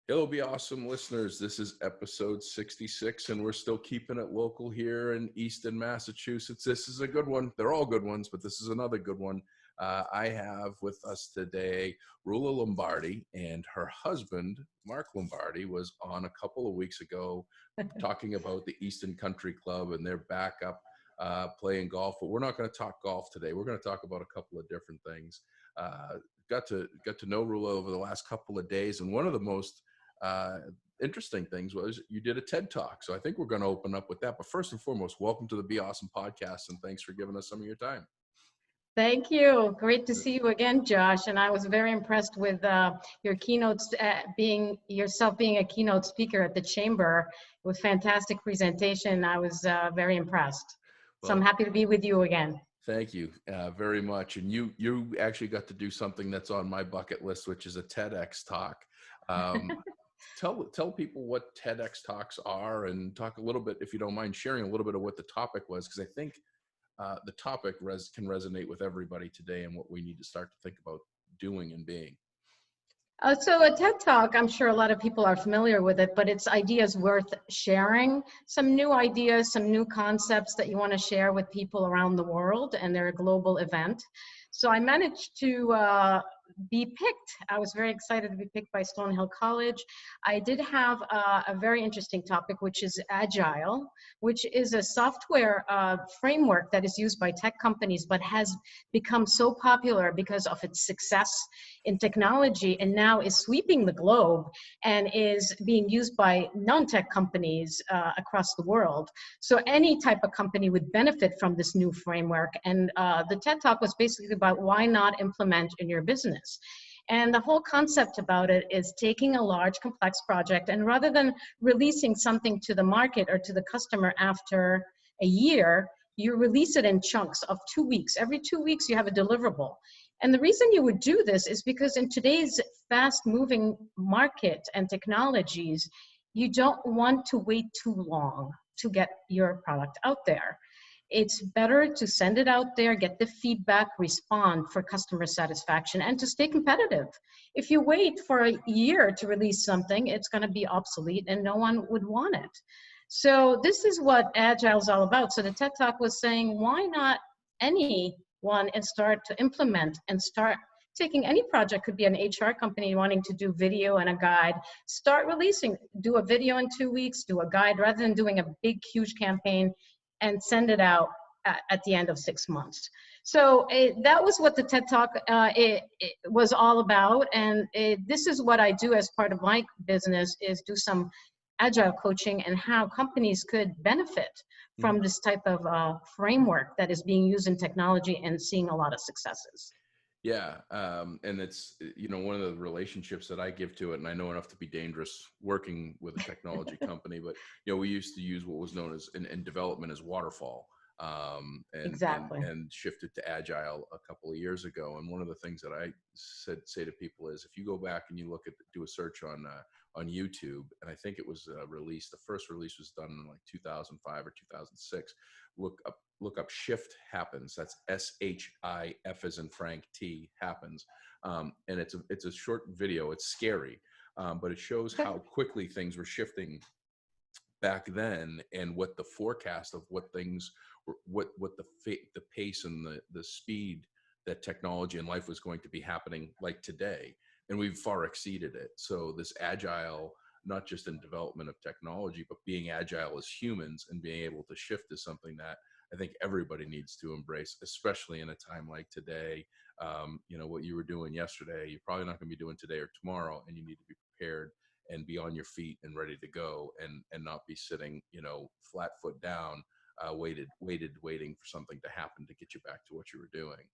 It'll be awesome, listeners. This is episode 66, and we're still keeping it local here in Easton, Massachusetts. This is a good one. They're all good ones, but this is another good one. I have with us today Roula Lombardi, and her husband, Mark Lombardi, was on a couple of weeks ago talking about the Easton Country Club and their backup playing golf. But we're not going to talk golf today. We're going to talk about a couple of different things. Got to know Roula over the last couple of days, and one of the most interesting things was you did a TED Talk. So I think we're going to open up with that. But first and foremost, welcome to the Be Awesome podcast, and thanks for giving us some of your time. Thank you. Great to see you again, Josh. And I was very impressed with your keynotes, being a keynote speaker at the Chamber. It was a fantastic presentation. I was very impressed. So I'm happy to be with you again. Thank you very much. And you actually got to do something that's on my bucket list, which is a TEDx talk. Tell people what TEDx talks are, and talk a little bit, if you don't mind sharing a little bit of what the topic was, because I think the topic can resonate with everybody today and what we need to start to think about doing and being. So a TED Talk, I'm sure a lot of people are familiar with it, but it's ideas worth sharing. Some new ideas, some new concepts that you want to share with people around the world, and they're a global event. So I managed to be picked. I was very excited to be picked by Stonehill College. I did have a very interesting topic, which is Agile, which is a software framework that is used by tech companies, but has become so popular because of its success in technology, and now is sweeping the globe and is being used by non-tech companies across the world. So any type of company would benefit from this new framework. And the TED Talk was basically about why not implement in your business. And the whole concept about it is taking a large, complex project, and rather than releasing something to the market or to the customer after a year, you release it in chunks of 2 weeks. Every 2 weeks, you have a deliverable. And the reason you would do this is because in today's fast-moving market and technologies, you don't want to wait too long to get your product out there. It's better to send it out there, get the feedback, respond for customer satisfaction, and to stay competitive. If you wait for a year to release something, it's going to be obsolete and no one would want it. So this is what Agile is all about. So the TED Talk was saying, why not anyone and start to implement and start taking any project, could be an HR company wanting to do video and a guide, start releasing, do a video in 2 weeks, do a guide, rather than doing a big, huge campaign and send it out at the end of 6 months. So that was what the TED Talk it was all about. And this is what I do as part of my business, is do some Agile coaching and how companies could benefit from this type of framework that is being used in technology and seeing a lot of successes. Yeah, and it's, one of the relationships that I give to it, and I know enough to be dangerous working with a technology company, but we used to use what was known as in development as waterfall, Exactly. and shifted to Agile a couple of years ago. And one of the things that I say to people is, if you go back and you do a search on YouTube, and I think it was released, the first release was done in like 2005 or 2006. Look up Shift Happens. That's SHIF as in Frank, T happens. And it's a short video. It's scary, but it shows how quickly things were shifting back then, and what the forecast of what things were, what the pace and the speed that technology and life was going to be happening like today. And we've far exceeded it. So this Agile, not just in development of technology, but being agile as humans and being able to shift is something that I think everybody needs to embrace, especially in a time like today. What you were doing yesterday, you're probably not going to be doing today or tomorrow, and you need to be prepared and be on your feet and ready to go, and not be sitting, flat foot down, waiting for something to happen to get you back to what you were doing.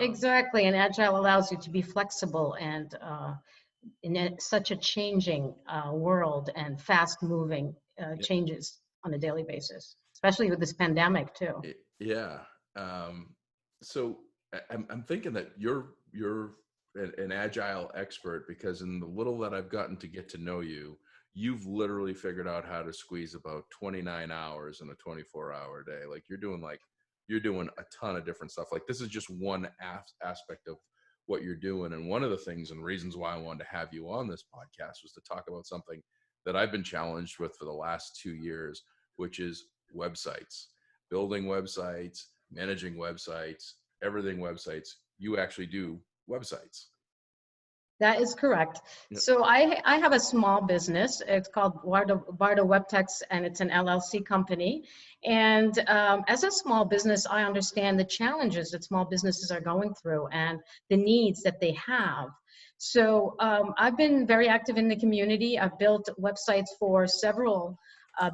Exactly, and Agile allows you to be flexible and in such a changing world and fast-moving changes on a daily basis, especially with this pandemic too. Yeah. So I'm thinking that you're an Agile expert, because in the little that I've gotten to get to know you, you've literally figured out how to squeeze about 29 hours in a 24-hour day. Like you're doing a ton of different stuff. Like this is just one aspect of what you're doing. And one of the things and reasons why I wanted to have you on this podcast was to talk about something that I've been challenged with for the last 2 years, which is websites, building websites, managing websites, everything websites. You actually do websites. That is correct. Yep. So I have a small business. It's called Bardo Webtex, and it's an LLC company. And as a small business, I understand the challenges that small businesses are going through and the needs that they have. So I've been very active in the community. I've built websites for several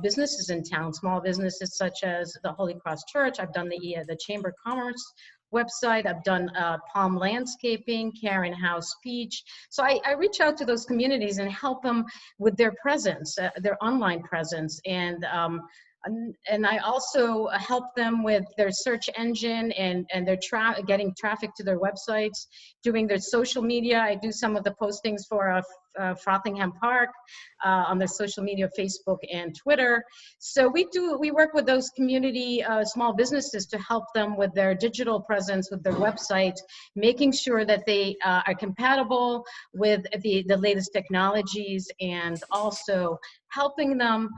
businesses in town, small businesses such as the Holy Cross Church. I've done the Chamber of Commerce website. I've done Palm Landscaping, Karen House Peach. So I reach out to those communities and help them with their presence, their online presence. And I also help them with their search engine and their getting traffic to their websites, doing their social media. I do some of the postings for Frothingham Park on their social media, Facebook and Twitter. So we work with those community small businesses to help them with their digital presence, with their website, making sure that they are compatible with the latest technologies, and also helping them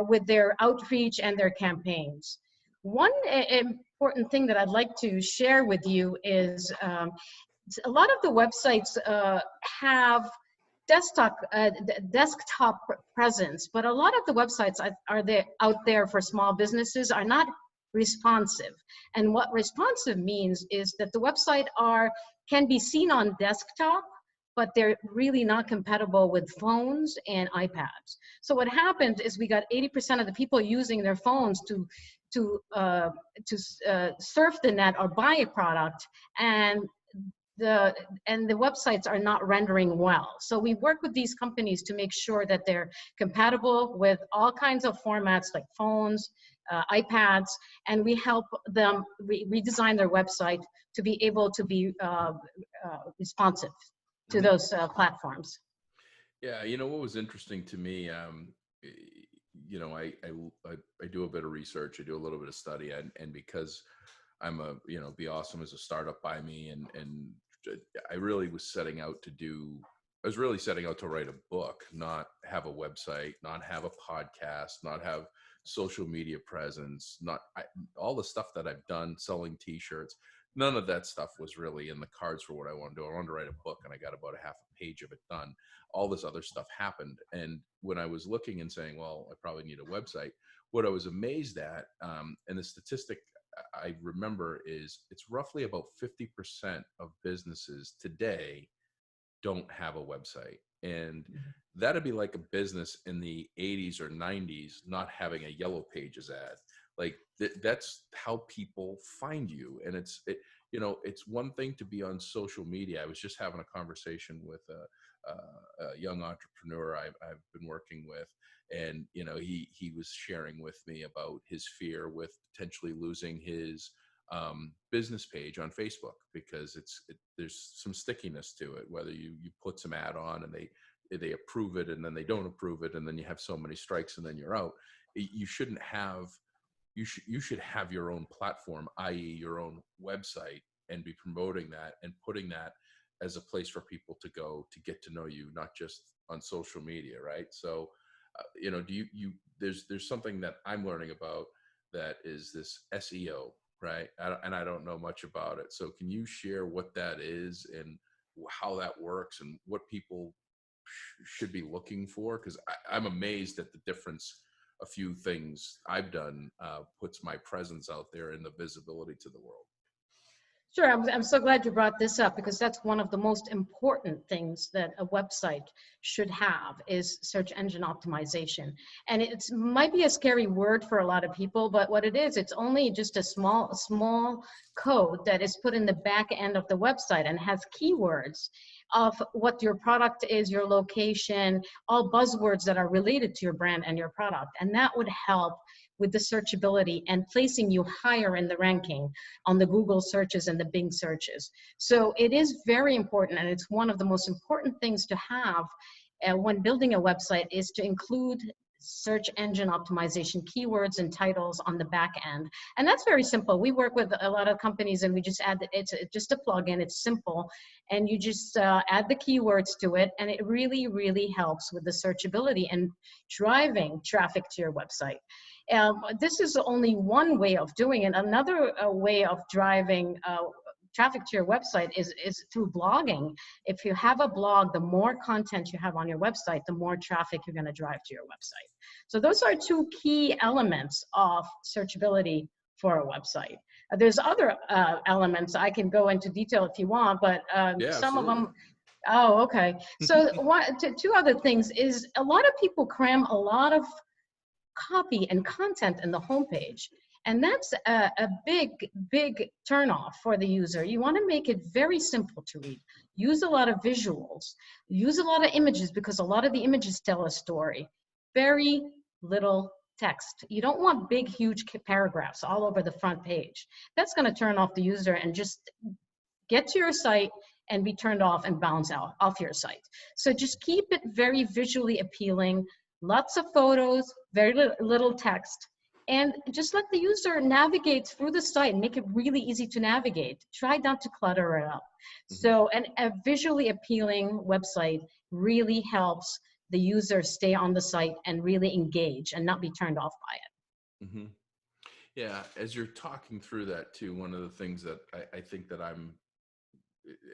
with their outreach and their campaigns. One important thing that I'd like to share with you is a lot of the websites have desktop presence, but a lot of the websites out there for small businesses are not responsive. And what responsive means is that the website can be seen on desktop, but they're really not compatible with phones and iPads. So what happened is we got 80% of the people using their phones to surf the net or buy a product, and the websites are not rendering well. So we work with these companies to make sure that they're compatible with all kinds of formats like phones, iPads, and we help them redesign their website to be able to be responsive to those platforms. Yeah, what was interesting to me, I do a bit of research, I do a little bit of study, and because I'm Be Awesome is a startup by me, and I really was setting out to write a book, not have a website, not have a podcast, not have social media presence, all the stuff that I've done, selling t-shirts. None of that stuff was really in the cards for what I wanted to do. I wanted to write a book, and I got about a half a page of it done. All this other stuff happened. And when I was looking and saying, well, I probably need a website, what I was amazed at, and the statistic I remember is it's roughly about 50% of businesses today don't have a website. And that'd be like a business in the 80s or 90s not having a Yellow Pages ad. Like that's how people find you. And it's one thing to be on social media. I was just having a conversation with a young entrepreneur I've been working with, and he was sharing with me about his fear with potentially losing his business page on Facebook, because there's some stickiness to it, whether you put some ad on and they approve it and then they don't approve it, and then you have so many strikes and then you're out. You shouldn't have you should have your own platform, i.e. your own website, and be promoting that and putting that as a place for people to go to get to know you, not just on social media, right? So there's something that I'm learning about, that is this SEO, right? I don't know much about it. So can you share what that is and how that works and what people should be looking for? Because I'm amazed at the difference a few things I've done puts my presence out there and the visibility to the world. Sure, I'm so glad you brought this up, because that's one of the most important things that a website should have, is search engine optimization. And it might be a scary word for a lot of people, but what it is, it's only just a small code that is put in the back end of the website and has keywords of what your product is, your location, all buzzwords that are related to your brand and your product. And that would help with the searchability and placing you higher in the ranking on the Google searches and the Bing searches. So it is very important, and it's one of the most important things to have when building a website, is to include search engine optimization, keywords and titles on the back end. And that's very simple. We work with a lot of companies and we just add, it's just a plugin, it's simple. And you just add the keywords to it. And it really, really helps with the searchability and driving traffic to your website. This is only one way of doing it. Another way of driving traffic to your website is through blogging. If you have a blog, the more content you have on your website, the more traffic you're going to drive to your website. So those are two key elements of searchability for a website. There's other elements I can go into detail if you want, but Yeah, some absolutely. of them. Oh, okay. So two other things is a lot of people cram a lot of copy and content in the homepage. And that's a big, big turnoff for the user. You want to make it very simple to read. Use a lot of visuals. Use a lot of images because a lot of the images tell a story. Very little text. You don't want big, huge paragraphs all over the front page. That's going to turn off the user and just get to your site and be turned off and bounce out off your site. So just keep it very visually appealing. Lots of photos, very little text, and just let the user navigate through the site and make it really easy to navigate. Try not to clutter it up. So a visually appealing website really helps the user stay on the site and really engage and not be turned off by it. Yeah, as you're talking through that too, one of the things that I think that I'm,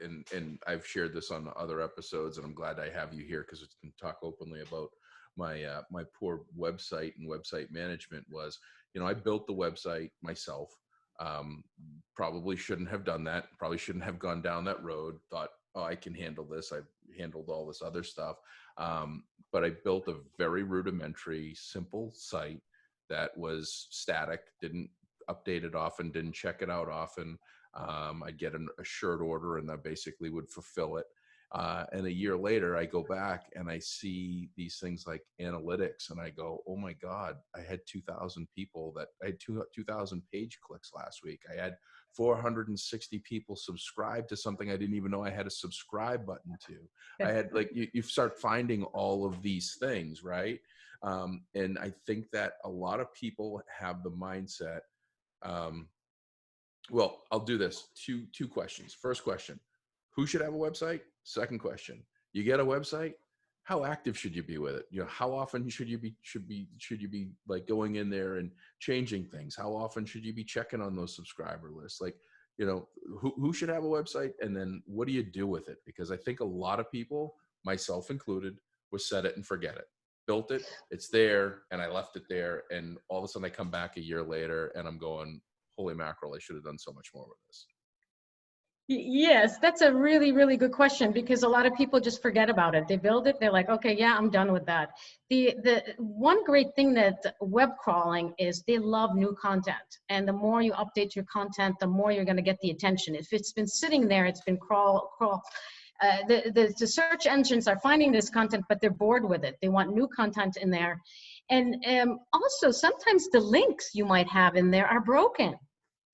and I've shared this on other episodes, and I'm glad I have you here because we can talk openly about my my poor website and website management was, I built the website myself. Probably shouldn't have done that. Probably shouldn't have gone down that road. Thought, oh, I can handle this. I've handled all this other stuff. But I built a very rudimentary, simple site that was static, didn't update it often, didn't check it out often. I'd get a shirt order and I basically would fulfill it. And a year later, I go back and I see these things like analytics and I go, oh my God, I had 2,000 people I had 2,000 page clicks last week. I had 460 people subscribe to something I didn't even know I had a subscribe button to. I had you start finding all of these things, right? And I think that a lot of people have the mindset. Well, I'll do this. Two questions. First question, who should have a website? Second question, you get a website, how active should you be with it? How often should you be like going in there and changing things? How often should you be checking on those subscriber lists? Like, who should have a website, and then what do you do with it? Because I think a lot of people, myself included, was set it and forget it. Built it, it's there, and I left it there, and all of a sudden I come back a year later and I'm going, holy mackerel, I should have done so much more with this. Yes, that's a really, really good question because a lot of people just forget about it. They build it, they're like, okay, yeah, I'm done with that. The one great thing that web crawling is they love new content. And the more you update your content, the more you're going to get the attention. If it's been sitting there, it's been crawl. The search engines are finding this content, but they're bored with it. They want new content in there. And also, sometimes the links you might have in there are broken.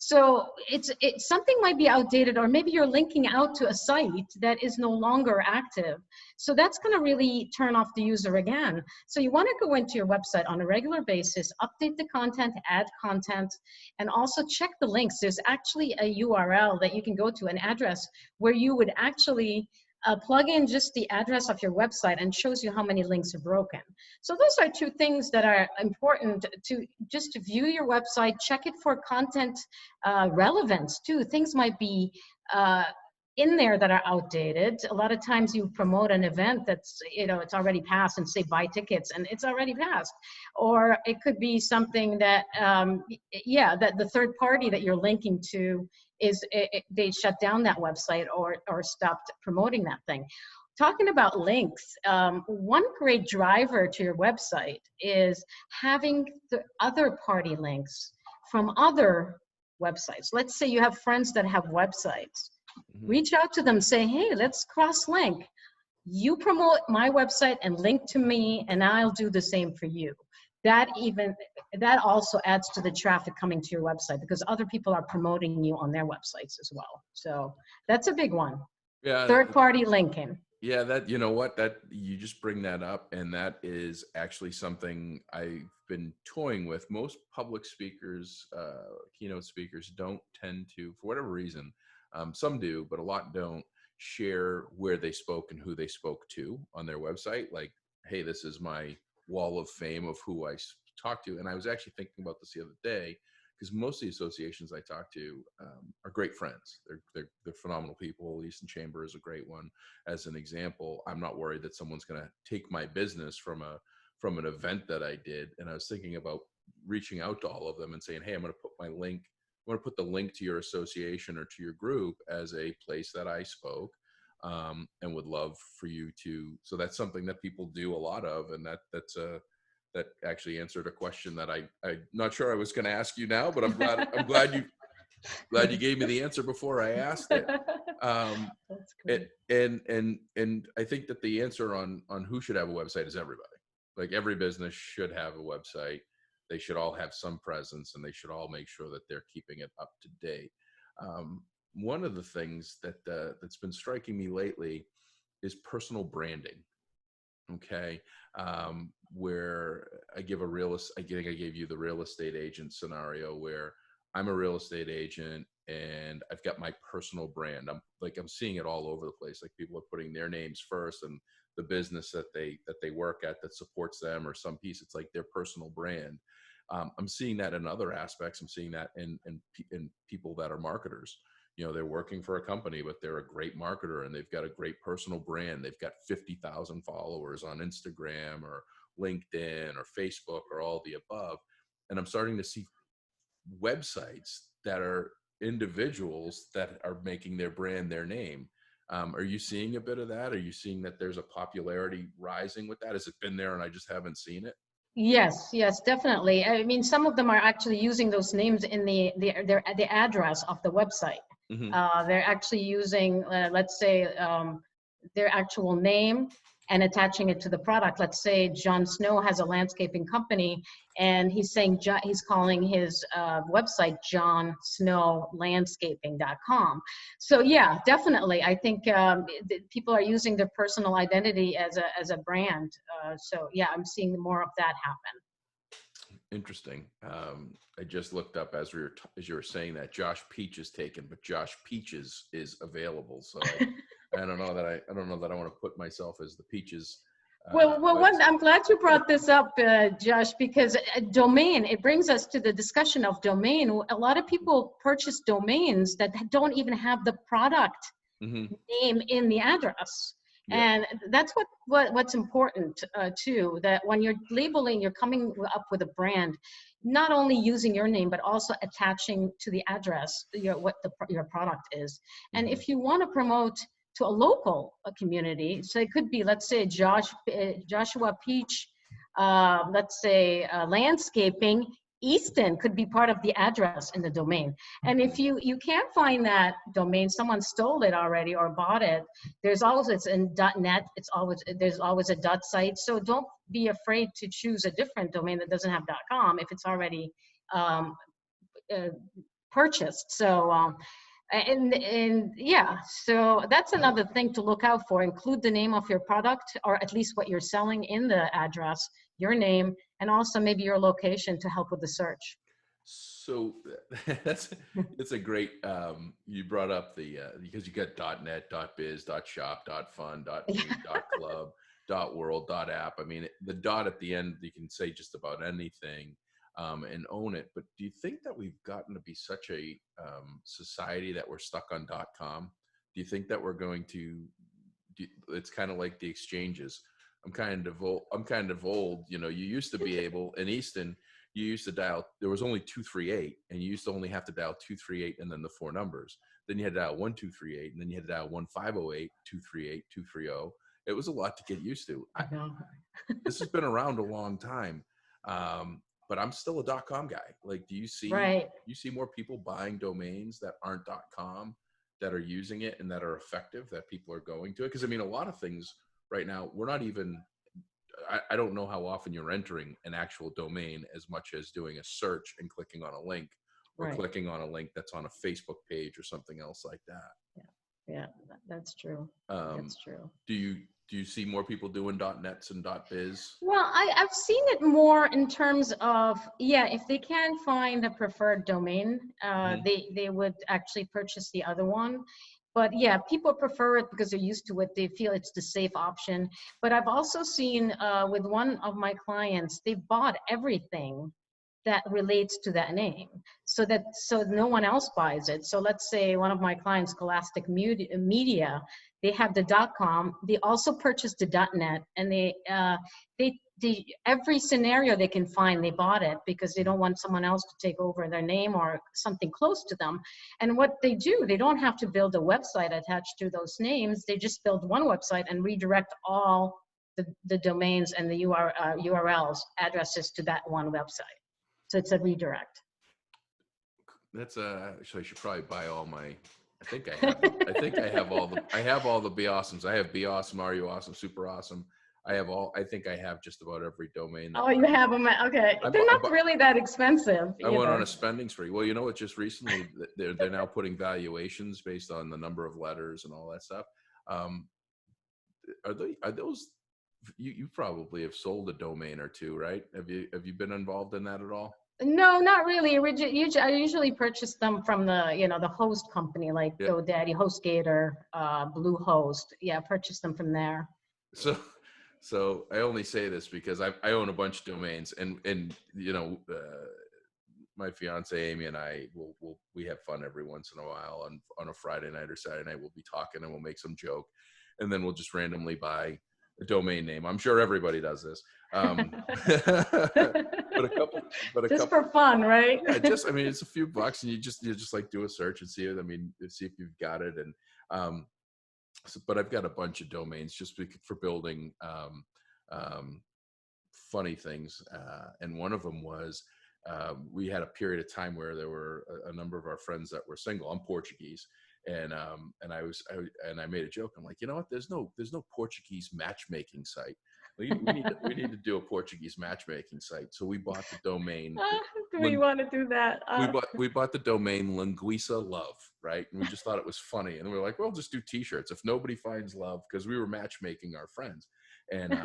So it's something might be outdated, or maybe you're linking out to a site that is no longer active. So that's going to really turn off the user again. So you want to go into your website on a regular basis, update the content, add content, and also check the links. There's actually a URL that you can go to, an address, where you would actually plug in just the address of your website and shows you how many links are broken. So those are two things that are important to just to view your website, check it for content relevance too. Things might be in there that are outdated. A lot of times you promote an event that's, it's already passed and say buy tickets and it's already passed. Or it could be something that, that the third party that you're linking to is they shut down that website or stopped promoting that thing. Talking about links, one great driver to your website is having the other party links from other websites. Let's say you have friends that have websites. Reach out to them, say, hey, let's cross-link. You promote my website and link to me, and I'll do the same for you. That also adds to the traffic coming to your website because other people are promoting you on their websites as well. So that's a big one. Yeah. Third-party linking. Yeah, that, you know what, that you just bring that up, and that is actually something I've been toying with. Most public speakers, keynote speakers, don't tend to, for whatever reason, some do, but a lot don't share where they spoke and who they spoke to on their website. Like, hey, this is my wall of fame of who talked to. And I was actually thinking about this the other day, because most of the associations I talk to are great friends. They're phenomenal people. Easton Chamber is a great one as an example. I'm not worried that someone's going to take my business from an event that I did. And I was thinking about reaching out to all of them and saying, hey, I'm going to put my link. I'm going to put the link to your association or to your group as a place that I spoke, and would love for you to. So that's something that people do a lot of, and that actually answered a question that I'm not sure I was going to ask you now, but I'm glad you gave me the answer before I asked it. That's great. And I think that the answer on who should have a website is everybody. Like, every business should have a website. They should all have some presence, and they should all make sure that they're keeping it up to date. One of the things that's been striking me lately is personal branding. Okay. Where I think I gave you the real estate agent scenario, where I'm a real estate agent and I've got my personal brand. I'm seeing it all over the place. Like, people are putting their names first, and the business that they work at that supports them, or some piece, it's like their personal brand. I'm seeing that in other aspects. I'm seeing that in people that are marketers. They're working for a company, but they're a great marketer, and they've got a great personal brand. They've got 50,000 followers on Instagram or LinkedIn or Facebook or all the above. And I'm starting to see websites that are individuals that are making their brand their name. Are you seeing a bit of that? Are you seeing that there's a popularity rising with that? Has it been there and I just haven't seen it? Yes, yes, definitely. I mean, some of them are actually using those names in the address of the website. Hmm. They're actually using, let's say, their actual name and attaching it to the product. Let's say John Snow has a landscaping company, and he's saying he's calling his website johnsnowlandscaping.com. So yeah, definitely. I think people are using their personal identity as a brand. So yeah, I'm seeing more of that happen. Interesting. I just looked up as you were saying that Josh Peach is taken, but Josh Peaches is available. So I don't know that I want to put myself as the Peaches website. I'm glad you brought this up, Josh, because domain, it brings us to the discussion of domain. A lot of people purchase domains that don't even have the product Hmm. name in the address. Yep. And that's what's important too, that when you're labeling, you're coming up with a brand, not only using your name, but also attaching to the address your product is. And Hmm. if you want to promote to a local community, so it could be, let's say, Joshua Peach, let's say landscaping, Easton could be part of the address in the domain. And if you can't find that domain, someone stole it already or bought it, it's in .net, there's always a .site. So don't be afraid to choose a different domain that doesn't have .com if it's already um, uh, purchased. So and yeah, so that's another thing to look out for. Include the name of your product, or at least what you're selling in the address, your name, and also maybe your location to help with the search. So that's it's a great. You brought up the because you got .net, .biz, .shop, .fun, .me, .club, .world, .app. I mean, the dot at the end, you can say just about anything, and own it. But do you think that we've gotten to be such a society that we're stuck on .com? Do you think that we're going to? It's kind of like the exchanges. I'm kind of old. You used to be able in Easton. You used to dial, there was only 238, and you used to only have to dial 238 and then the four numbers. Then you had to dial 1238, and then you had to dial 1508 238 230. It was a lot to get used to. I know. This has been around a long time, but I'm still a .com guy. Like, do Right. you see more people buying domains that aren't .com, that are using it and that are effective, that people are going to it? Because I mean, a lot of things right now, we're not even, I don't know how often you're entering an actual domain as much as doing a search and clicking on a link, or Right. clicking on a link that's on a Facebook page or something else like that. Yeah. Yeah, that's true. Um, That's true. do you see more people doing .nets and .biz? Well, I've seen it more in terms of, yeah, if they can find a preferred domain, Hmm. they would actually purchase the other one. But yeah, people prefer it because they're used to it. They feel it's the safe option. But I've also seen with one of my clients, they bought everything that relates to that name so no one else buys it. So let's say one of my clients, Scholastic Media, they have the .com, they also purchased the .net, and they every scenario they can find, they bought it because they don't want someone else to take over their name or something close to them. And what they do, they don't have to build a website attached to those names. They just build one website and redirect all the domains and the URLs, addresses to that one website. So it's a redirect. That's actually I should probably buy all my. I think I have. I think I have all the. I have all the Be Awesomes. I have Be Awesome, Are You Awesome, Super Awesome. I have all. I think I have just about every domain. Oh, you have them. Okay, I, they're bu- I, not bu- really that expensive I went on either. a spending spree. Well, you know what? Just recently, they're now putting valuations based on the number of letters and all that stuff. Um, are those? You probably have sold a domain or two, right? Have you been involved in that at all? No, not really. I usually purchase them from the host company like Yeah. GoDaddy, HostGator, Bluehost. Yeah, purchase them from there. So, so I only say this because I own a bunch of domains, and my fiance Amy and I we have fun every once in a while on a Friday night or Saturday night. We'll be talking and we'll make some joke, and then we'll just randomly buy a domain name. I'm sure everybody does this, but a Just couple. for fun, right? Yeah, I mean, it's a few bucks, and you just like do a search and see it. I mean, see if you've got it, and um, but I've got a bunch of domains just for building um, funny things. And one of them was we had a period of time where there were a number of our friends that were single. I'm Portuguese, and I made a joke. I'm like, you know what? There's no Portuguese matchmaking site. We need to do a Portuguese matchmaking site. So we bought the domain. Do we want to do that? We bought the domain Linguisa Love, right? And we just thought it was funny, and we were like, well, just do T-shirts if nobody finds love, because we were matchmaking our friends, and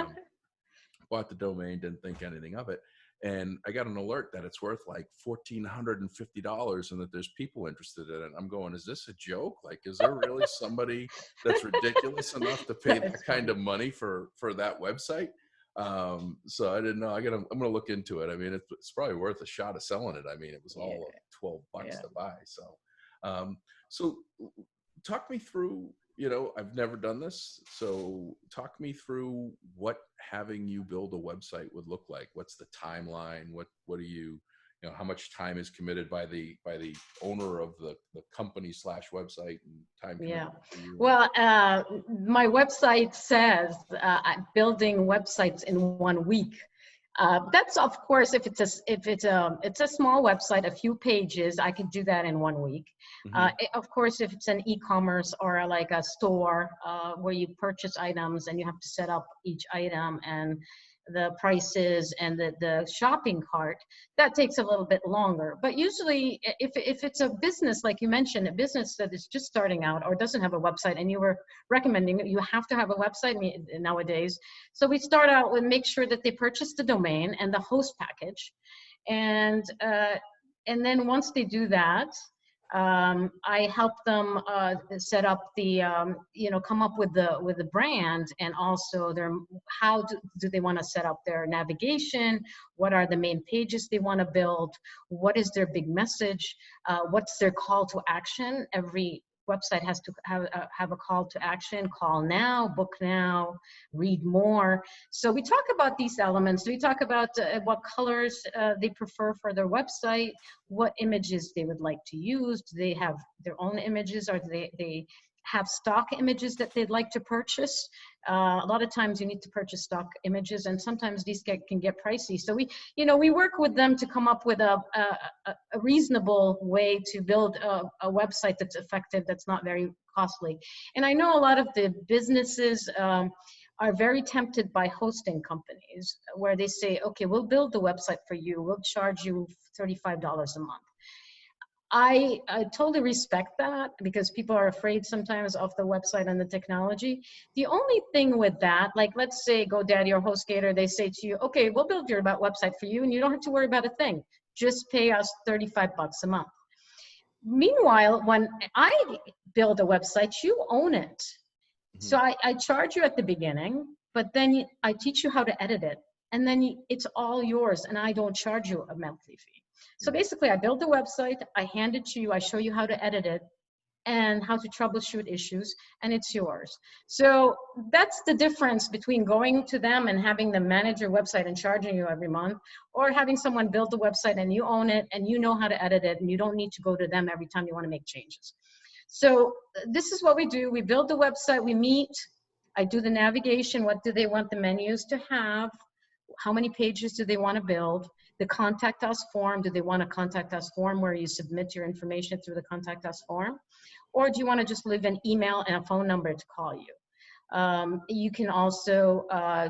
bought the domain, didn't think anything of it, and I got an alert that it's worth like $1,450 and that there's people interested in it. I'm going, is this a joke? Like, is there really somebody that's ridiculous enough to pay that kind of money for that website? So I didn't know. I'm gonna look into it. I mean, it's probably worth a shot of selling it. I mean, it was all $12 to buy. So talk me through. I've never done this, so talk me through what having you build a website would look like. What's the timeline? What do you how much time is committed by the owner of the company / website, and time committed for you? Well, my website says I'm building websites in 1 week. That's of course if it's a small website, a few pages, I could do that in 1 week. Of course, if it's an e-commerce or like a store where you purchase items and you have to set up each item and the prices and the shopping cart, that takes a little bit longer. But usually if it's a business, like you mentioned, a business that is just starting out or doesn't have a website, and you were recommending you have to have a website nowadays. So we start out with make sure that they purchase the domain and the host package. And then once they do that, I help them set up come up with the brand, and also how do they want to set up their navigation, what are the main pages they want to build, what is their big message, what's their call to action. Every website has to have a call to action: call now, book now, read more. So we talk about these elements. We talk about what colors they prefer for their website, what images they would like to use. Do they have their own images, or do they have stock images that they'd like to purchase? A lot of times you need to purchase stock images, and sometimes these can get pricey. So we work with them to come up with a reasonable way to build a website that's effective, that's not very costly. And I know a lot of the businesses are very tempted by hosting companies where they say, okay, we'll build the website for you. We'll charge you $35 a month. I totally respect that because people are afraid sometimes of the website and the technology. The only thing with that, like let's say GoDaddy or HostGator, they say to you, okay, we'll build your website for you and you don't have to worry about a thing. Just pay us $35 a month. Meanwhile, when I build a website, you own it. So I charge you at the beginning, but then I teach you how to edit it. And then it's all yours and I don't charge you a monthly fee. So basically I build the website, I hand it to you, I show you how to edit it and how to troubleshoot issues, and it's yours. So that's the difference between going to them and having them manage your website and charging you every month, or having someone build the website and you own it and you know how to edit it and you don't need to go to them every time you want to make changes. So this is what we do. We build the website, we meet, I do the navigation, what do they want the menus to have, how many pages do they want to build, the contact us form, do they want a contact us form where you submit your information through the contact us form, or do you want to just leave an email and a phone number to call you? You can also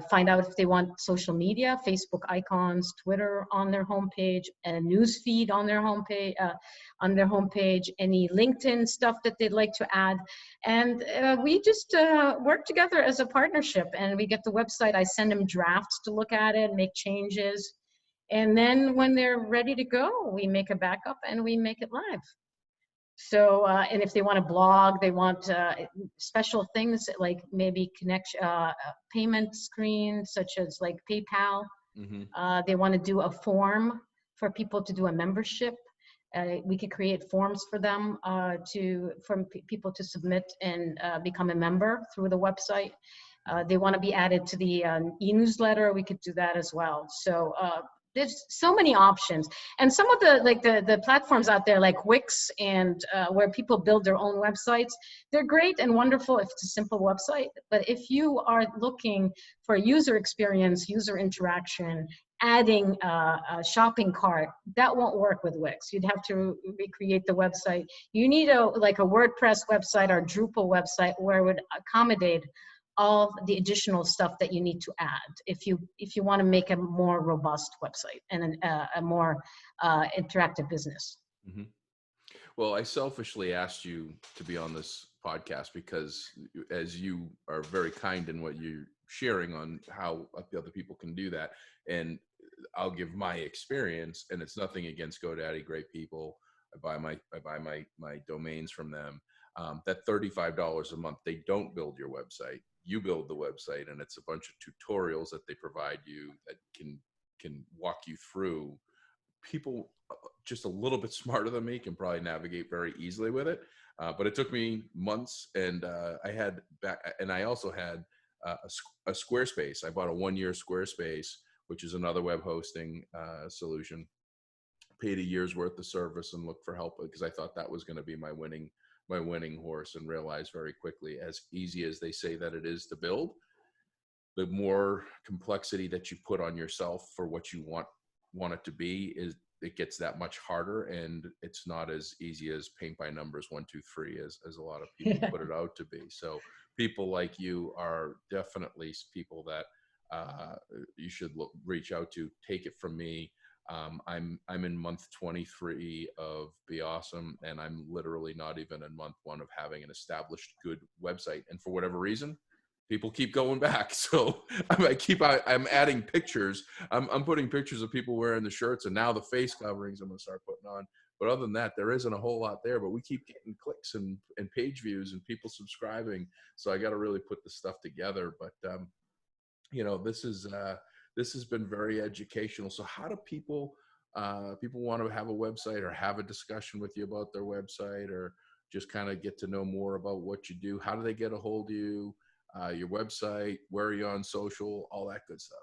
find out if they want social media, Facebook icons, Twitter on their homepage, and a news feed on their homepage, any LinkedIn stuff that they'd like to add. And we just work together as a partnership, and we get the website. I send them drafts to look at it, make changes. And then when they're ready to go, we make a backup and we make it live. So, and if they want to blog, they want special things like maybe payment screen, such as like PayPal. They want to do a form for people to do a membership. We could create forms for them for people to submit and become a member through the website. They want to be added to the e-newsletter. We could do that as well. So there's so many options, and some of the platforms out there like Wix and where people build their own websites, they're great and wonderful if it's a simple website. But if you are looking for user experience, user interaction, adding a shopping cart, that won't work with Wix. You'd have to recreate the website. You need a WordPress website or Drupal website where it would accommodate all the additional stuff that you need to add if you want to make a more robust website and a more interactive business. Well, I selfishly asked you to be on this podcast because as you are very kind in what you're sharing on how other people can do that. And I'll give my experience, and it's nothing against GoDaddy, great people. I buy my domains from them. That $35 a month, they don't build your website. You build the website, and it's a bunch of tutorials that they provide you that can walk you through. People just a little bit smarter than me can probably navigate very easily with it. But it took me months, and I also had a Squarespace. I bought a 1-year Squarespace, which is another web hosting solution. Paid a year's worth of service and looked for help because I thought that was going to be my winning horse, and realized very quickly, as easy as they say that it is to build, the more complexity that you put on yourself for what you want it to be, is it gets that much harder, and it's not as easy as paint by numbers 1, 2, 3 as a lot of people put it out to be. So people like you are definitely people that you should reach out to. Take it from me. I'm in month 23 of Be Awesome, and I'm literally not even in month 1 of having an established good website. And for whatever reason, people keep going back. So I'm adding pictures. I'm putting pictures of people wearing the shirts, and now the face coverings I'm going to start putting on. But other than that, there isn't a whole lot there, but we keep getting clicks and page views and people subscribing. So I got to really put this stuff together. But, this has been very educational. So how do people want to have a website or have a discussion with you about their website, or just kind of get to know more about what you do? How do they get a hold of you? Your website, where are you on social, all that good stuff?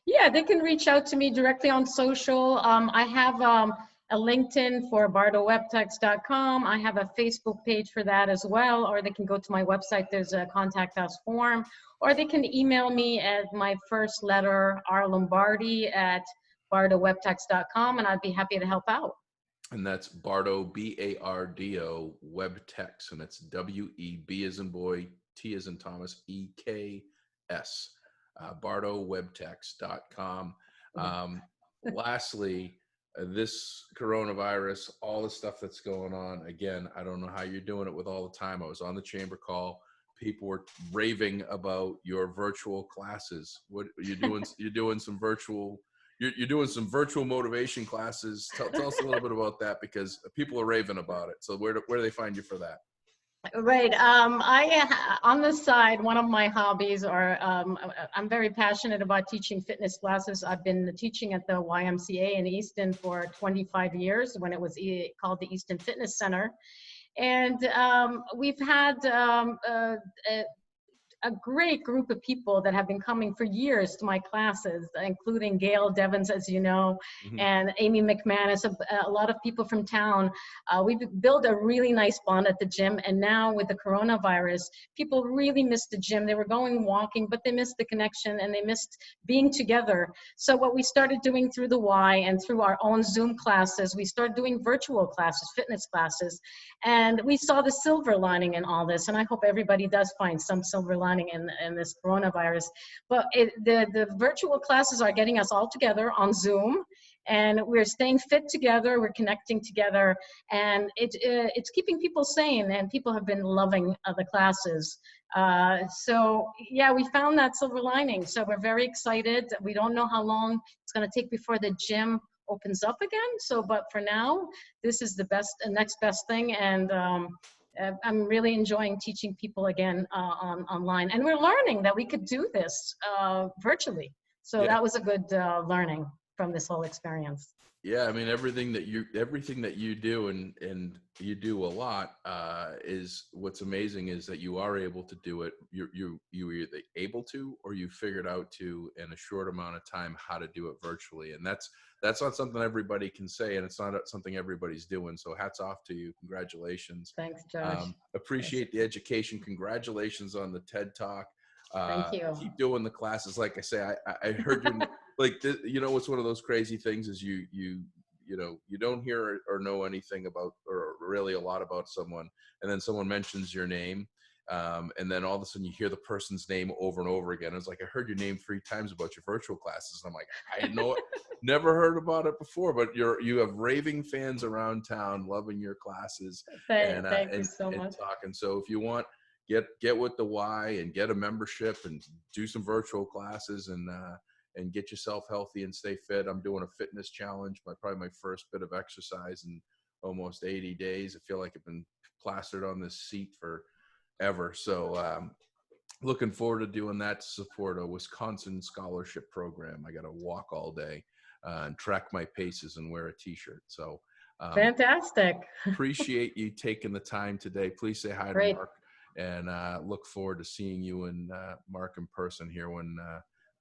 Yeah, they can reach out to me directly on social. I have a LinkedIn for bardowebtext.com. I have a Facebook page for that as well, or they can go to my website. There's a contact us form, or they can email me at my first letter, Lombardi at bardowebtext.com, and I'd be happy to help out. And that's Bardo, BARDO, Webtext, and it's WEB as in boy, T as in Thomas, EKS, bardowebtext.com. Lastly, this coronavirus, all the stuff that's going on. Again, I don't know how you're doing it with all the time. I was on the chamber call. People were raving about your virtual classes. What you're doing? You're doing some virtual. You're doing some virtual motivation classes. Tell us a little bit about that, because people are raving about it. So where do they find you for that? Right. On the side, one of my hobbies are, I'm very passionate about teaching fitness classes. I've been teaching at the YMCA in Easton for 25 years, when it was called the Easton Fitness Center. And we've had a great group of people that have been coming for years to my classes, including Gail Devins, as you know, Mm-hmm. and Amy McManus, a lot of people from town. We've built a really nice bond at the gym, and now with the coronavirus, people really missed the gym. They were going walking, but they missed the connection and they missed being together. So what we started doing through the Y and through our own Zoom classes, we started doing virtual classes, fitness classes, and we saw the silver lining in all this, and I hope everybody does find some silver lining in this coronavirus. But the virtual classes are getting us all together on Zoom, and we're staying fit together, we're connecting together, and it's keeping people sane, and people have been loving the classes. So yeah, we found that silver lining. So we're very excited. We don't know how long it's going to take before the gym opens up again. So, but for now, this is the next best thing. And I'm really enjoying teaching people again online. And we're learning that we could do this virtually. So Yeah. that was a good learning from this whole experience. Yeah, I mean, everything that you do, and you do a lot, is what's amazing is that you are able to do it. You either able to, or you figured out to, in a short amount of time, how to do it virtually. And that's not something everybody can say, and it's not something everybody's doing. So hats off to you. Congratulations. Thanks, Josh. Appreciate the education. Congratulations on the TED Talk. Thank you. Keep doing the classes. Like I say, I heard you. Like, you know, it's one of those crazy things is you know, you don't hear or know anything about, or really a lot about someone, and then someone mentions your name, and then all of a sudden you hear the person's name over and over again. It's like, I heard your name 3 times about your virtual classes. And I'm like, I know it, never heard about it before, but you have raving fans around town loving your classes. Thank you so much. Talking. So if you want, get with the Y and get a membership and do some virtual classes, and get yourself healthy and stay fit. I'm doing a fitness challenge, probably my first bit of exercise in almost 80 days. I feel like I've been plastered on this seat forever. So looking forward to doing that to support a Wisconsin scholarship program. I got to walk all day and track my paces and wear a t-shirt. So fantastic. Appreciate you taking the time today. Please say hi to Mark, and look forward to seeing you and Mark in person here when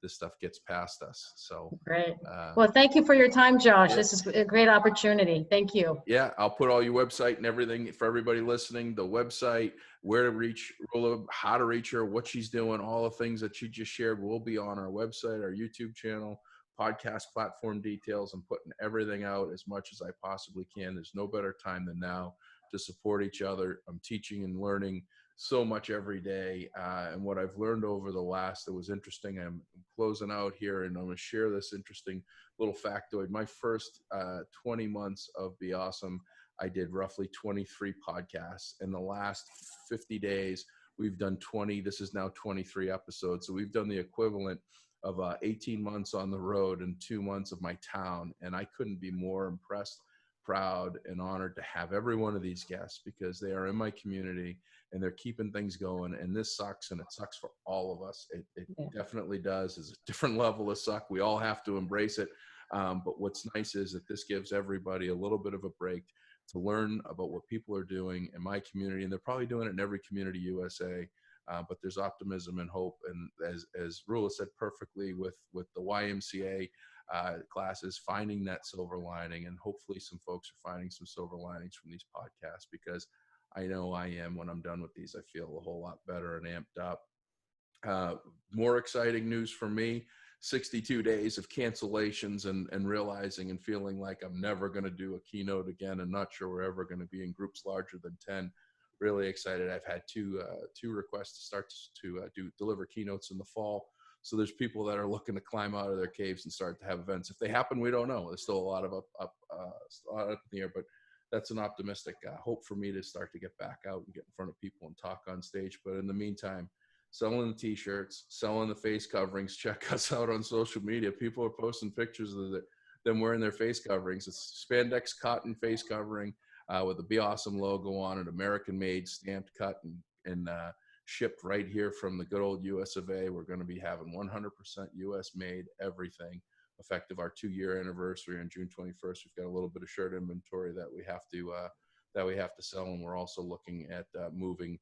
this stuff gets past us. So great. Well, thank you for your time, Josh. Yeah. This is a great opportunity. Thank you. Yeah, I'll put all your website and everything for everybody listening, the website, where to reach Roula, how to reach her, what she's doing, all the things that she just shared will be on our website, our YouTube channel, podcast platform details. I'm putting everything out as much as I possibly can. There's no better time than now to support each other. I'm teaching and learning so much every day. And what I've learned over the last, that was interesting, I'm closing out here, and I'm going to share this interesting little factoid. My first 20 months of Be Awesome, I did roughly 23 podcasts. In the last 50 days, we've done 20. This is now 23 episodes. So we've done the equivalent of 18 months on the road and 2 months of my town. And I couldn't be more impressed, proud, and honored to have every one of these guests, because they are in my community and they're keeping things going. And this sucks, and it sucks for all of us. It definitely does. It's a different level of suck. We all have to embrace it. But what's nice is that this gives everybody a little bit of a break to learn about what people are doing in my community. And they're probably doing it in every community USA. But there's optimism and hope. And as Roula said perfectly with the YMCA classes, finding that silver lining, and hopefully some folks are finding some silver linings from these podcasts, because I know I am. When I'm done with these, I feel a whole lot better and amped up. More exciting news for me, 62 days of cancellations and realizing and feeling like I'm never going to do a keynote again, and not sure we're ever going to be in groups larger than 10. Really excited. I've had two requests to start to deliver keynotes in the fall. So there's people that are looking to climb out of their caves and start to have events. If they happen, we don't know. There's still a lot of up in the air, but that's an optimistic hope for me to start to get back out and get in front of people and talk on stage. But in the meantime, selling the t-shirts, selling the face coverings. Check us out on social media. People are posting pictures of them wearing their face coverings. It's spandex cotton face covering with the Be Awesome logo on it, American made, stamped, cut, and shipped right here from the good old US of A. We're going to be having 100% US made everything, effective our 2-year anniversary on June 21st. We've got a little bit of shirt inventory that we have to sell, and we're also looking at moving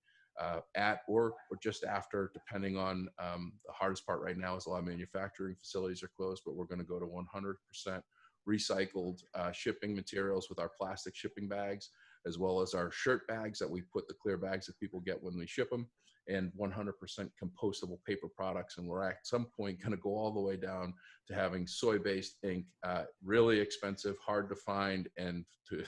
at or just after, depending on the hardest part right now is a lot of manufacturing facilities are closed, but we're going to go to 100% recycled shipping materials with our plastic shipping bags, as well as our shirt bags that we put the clear bags that people get when we ship them, and 100% compostable paper products. And we're at some point going to go all the way down to having soy-based ink, really expensive, hard to find, and to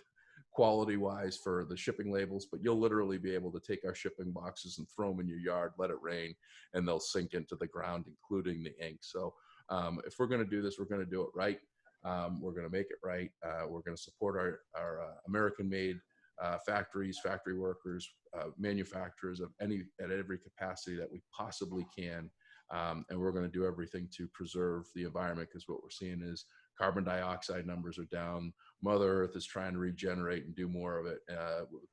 quality wise for the shipping labels, but you'll literally be able to take our shipping boxes and throw them in your yard, let it rain, and they'll sink into the ground, including the ink. So if we're going to do this, we're going to do it right. We're going to make it right. We're going to support our American made factories, factory workers, manufacturers at every capacity that we possibly can. And we're going to do everything to preserve the environment, because what we're seeing is carbon dioxide numbers are down. Mother Earth is trying to regenerate and do more of it.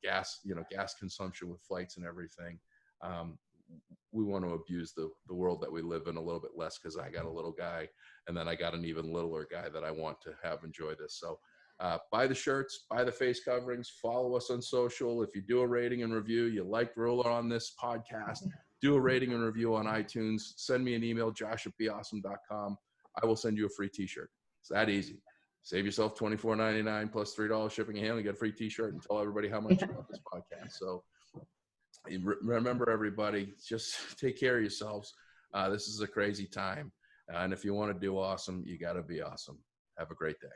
Gas consumption with flights and everything. We want to abuse the world that we live in a little bit less, because I got a little guy, and then I got an even littler guy that I want to have enjoy this. So buy the shirts, buy the face coverings, follow us on social. If you do a rating and review, you like Roula on this podcast, do a rating and review on iTunes. Send me an email, josh@beawesome.com. I will send you a free t-shirt. It's that easy. Save yourself $24.99 plus $3 shipping and handling. Get a free t-shirt and tell everybody how much you love this podcast. So remember, everybody, just take care of yourselves. This is a crazy time. And if you want to do awesome, you got to be awesome. Have a great day.